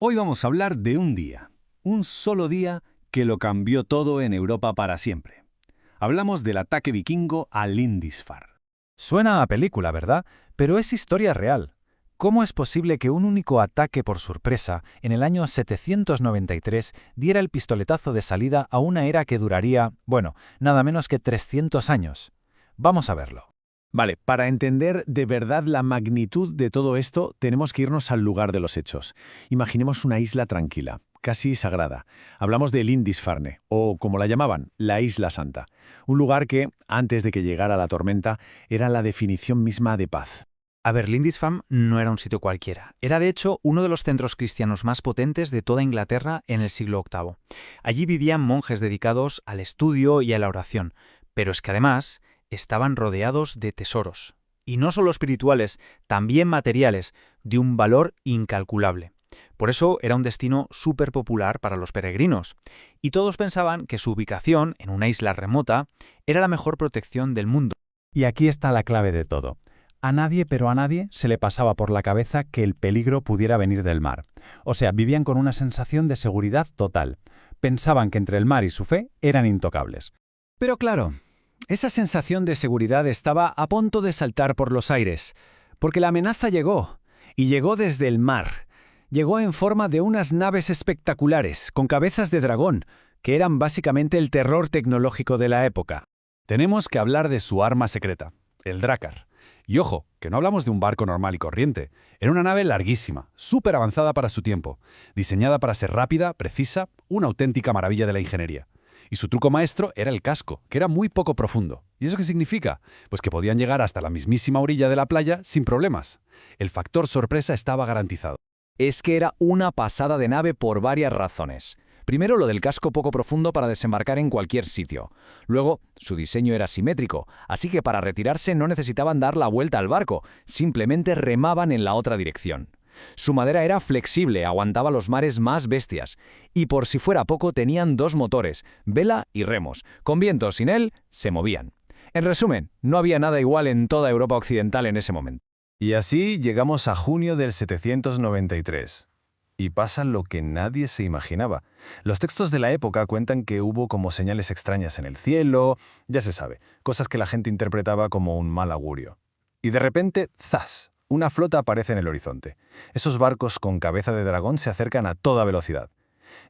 Hoy vamos a hablar de un solo día que lo cambió todo en Europa para siempre. Hablamos del ataque vikingo a Lindisfarne. Suena a película, ¿verdad? Pero es historia real. ¿Cómo es posible que un único ataque por sorpresa en el año 793 diera el pistoletazo de salida a una era que duraría, bueno, nada menos que 300 años? Vamos a verlo. Vale, para entender de verdad la magnitud de todo esto, tenemos que irnos al lugar de los hechos. Imaginemos una isla tranquila, casi sagrada. Hablamos de Lindisfarne, o como la llamaban, la Isla Santa. Un lugar que, antes de que llegara la tormenta, era la definición misma de paz. A ver, Lindisfarne no era un sitio cualquiera. Era, de hecho, uno de los centros cristianos más potentes de toda Inglaterra en el siglo VIII. Allí vivían monjes dedicados al estudio y a la oración. Pero es que además estaban rodeados de tesoros. Y no solo espirituales, también materiales, de un valor incalculable. Por eso era un destino súper popular para los peregrinos. Y todos pensaban que su ubicación, en una isla remota, era la mejor protección del mundo. Y aquí está la clave de todo. A nadie, pero a nadie, se le pasaba por la cabeza que el peligro pudiera venir del mar. O sea, vivían con una sensación de seguridad total. Pensaban que entre el mar y su fe eran intocables. Pero claro, esa sensación de seguridad estaba a punto de saltar por los aires, porque la amenaza llegó, y llegó desde el mar. Llegó en forma de unas naves espectaculares, con cabezas de dragón, que eran básicamente el terror tecnológico de la época. Tenemos que hablar de su arma secreta, el Drakkar. Y ojo, que no hablamos de un barco normal y corriente. Era una nave larguísima, súper avanzada para su tiempo, diseñada para ser rápida, precisa, una auténtica maravilla de la ingeniería. Y su truco maestro era el casco, que era muy poco profundo. ¿Y eso qué significa? Pues que podían llegar hasta la mismísima orilla de la playa sin problemas. El factor sorpresa estaba garantizado. Es que era una pasada de nave por varias razones. Primero, lo del casco poco profundo para desembarcar en cualquier sitio. Luego, su diseño era simétrico, así que para retirarse no necesitaban dar la vuelta al barco, simplemente remaban en la otra dirección. Su madera era flexible, aguantaba los mares más bestias. Y por si fuera poco, tenían dos motores, vela y remos. Con viento o sin él, se movían. En resumen, no había nada igual en toda Europa occidental en ese momento. Y así llegamos a junio del 793. Y pasa lo que nadie se imaginaba. Los textos de la época cuentan que hubo como señales extrañas en el cielo, ya se sabe, cosas que la gente interpretaba como un mal augurio. Y de repente, ¡zas!, una flota aparece en el horizonte. Esos barcos con cabeza de dragón se acercan a toda velocidad.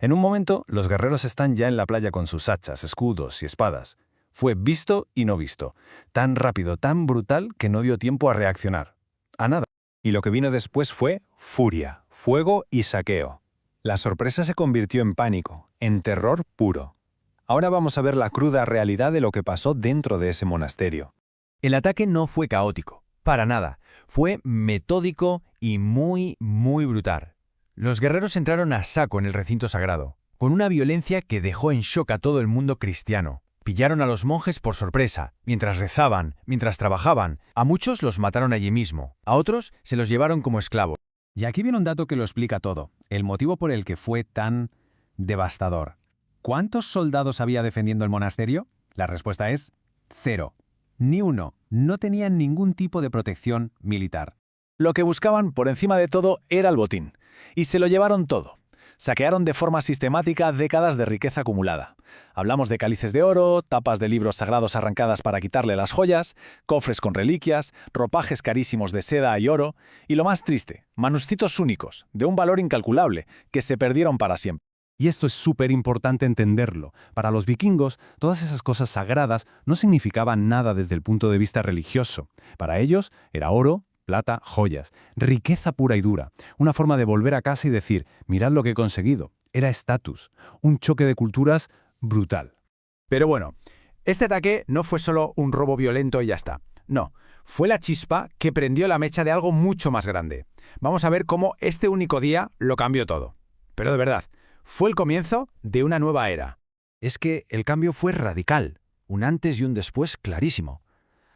En un momento, los guerreros están ya en la playa con sus hachas, escudos y espadas. Fue visto y no visto. Tan rápido, tan brutal, que no dio tiempo a reaccionar. A nada. Y lo que vino después fue furia, fuego y saqueo. La sorpresa se convirtió en pánico, en terror puro. Ahora vamos a ver la cruda realidad de lo que pasó dentro de ese monasterio. El ataque no fue caótico, para nada. Fue metódico y muy brutal. Los guerreros entraron a saco en el recinto sagrado, con una violencia que dejó en shock a todo el mundo cristiano. Pillaron a los monjes por sorpresa, mientras rezaban, mientras trabajaban. A muchos los mataron allí mismo, a otros se los llevaron como esclavos. Y aquí viene un dato que lo explica todo, el motivo por el que fue tan devastador. ¿Cuántos soldados había defendiendo el monasterio? La respuesta es 0. Ni uno. No tenían ningún tipo de protección militar. Lo que buscaban, por encima de todo, era el botín. Y se lo llevaron todo. Saquearon de forma sistemática décadas de riqueza acumulada. Hablamos de cálices de oro, tapas de libros sagrados arrancadas para quitarle las joyas, cofres con reliquias, ropajes carísimos de seda y oro, y lo más triste, manuscritos únicos, de un valor incalculable, que se perdieron para siempre. Y esto es súper importante entenderlo. Para los vikingos, todas esas cosas sagradas no significaban nada desde el punto de vista religioso. Para ellos era oro, plata, joyas, riqueza pura y dura, una forma de volver a casa y decir, mirad lo que he conseguido. Era estatus, un choque de culturas brutal. Pero bueno, este ataque no fue solo un robo violento y ya está. No, fue la chispa que prendió la mecha de algo mucho más grande. Vamos a ver cómo este único día lo cambió todo. Pero de verdad, fue el comienzo de una nueva era. Es que el cambio fue radical, un antes y un después clarísimo.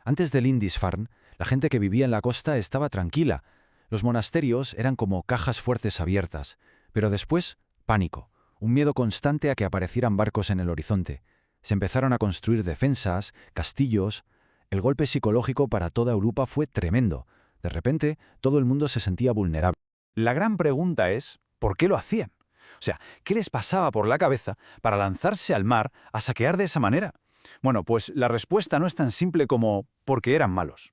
Antes de Lindisfarne, la gente que vivía en la costa estaba tranquila. Los monasterios eran como cajas fuertes abiertas. Pero después, pánico, un miedo constante a que aparecieran barcos en el horizonte. Se empezaron a construir defensas, castillos. El golpe psicológico para toda Europa fue tremendo. De repente, todo el mundo se sentía vulnerable. La gran pregunta es, ¿por qué lo hacían? O sea, ¿qué les pasaba por la cabeza para lanzarse al mar a saquear de esa manera? Bueno, pues la respuesta no es tan simple como porque eran malos.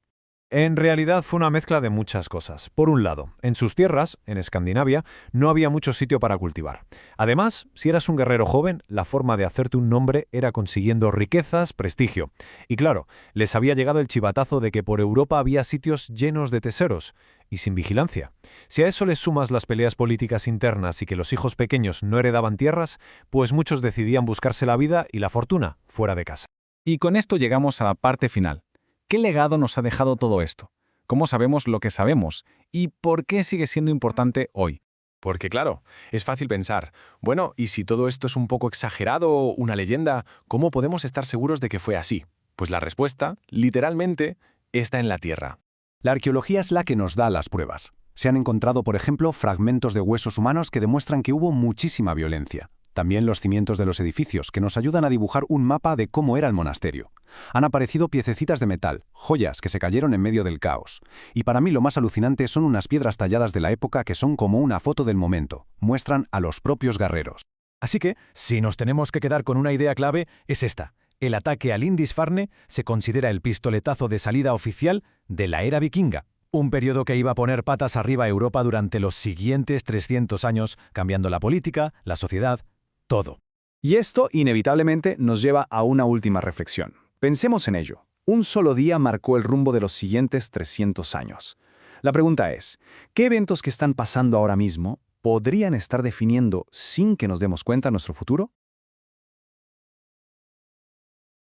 En realidad fue una mezcla de muchas cosas. Por un lado, en sus tierras, en Escandinavia, no había mucho sitio para cultivar. Además, si eras un guerrero joven, la forma de hacerte un nombre era consiguiendo riquezas, prestigio. Y claro, les había llegado el chivatazo de que por Europa había sitios llenos de tesoros y sin vigilancia. Si a eso le sumas las peleas políticas internas y que los hijos pequeños no heredaban tierras, pues muchos decidían buscarse la vida y la fortuna fuera de casa. Y con esto llegamos a la parte final. ¿Qué legado nos ha dejado todo esto? ¿Cómo sabemos lo que sabemos? ¿Y por qué sigue siendo importante hoy? Porque claro, es fácil pensar, bueno, ¿y si todo esto es un poco exagerado o una leyenda, cómo podemos estar seguros de que fue así? Pues la respuesta, literalmente, está en la Tierra. La arqueología es la que nos da las pruebas. Se han encontrado, por ejemplo, fragmentos de huesos humanos que demuestran que hubo muchísima violencia. También los cimientos de los edificios, que nos ayudan a dibujar un mapa de cómo era el monasterio. Han aparecido piececitas de metal, joyas que se cayeron en medio del caos. Y para mí lo más alucinante son unas piedras talladas de la época que son como una foto del momento. Muestran a los propios guerreros. Así que, si nos tenemos que quedar con una idea clave, es esta. El ataque a Lindisfarne se considera el pistoletazo de salida oficial de la era vikinga. Un periodo que iba a poner patas arriba a Europa durante los siguientes 300 años, cambiando la política, la sociedad, todo. Y esto inevitablemente nos lleva a una última reflexión. Pensemos en ello. Un solo día marcó el rumbo de los siguientes 300 años. La pregunta es, ¿qué eventos que están pasando ahora mismo podrían estar definiendo, sin que nos demos cuenta, nuestro futuro?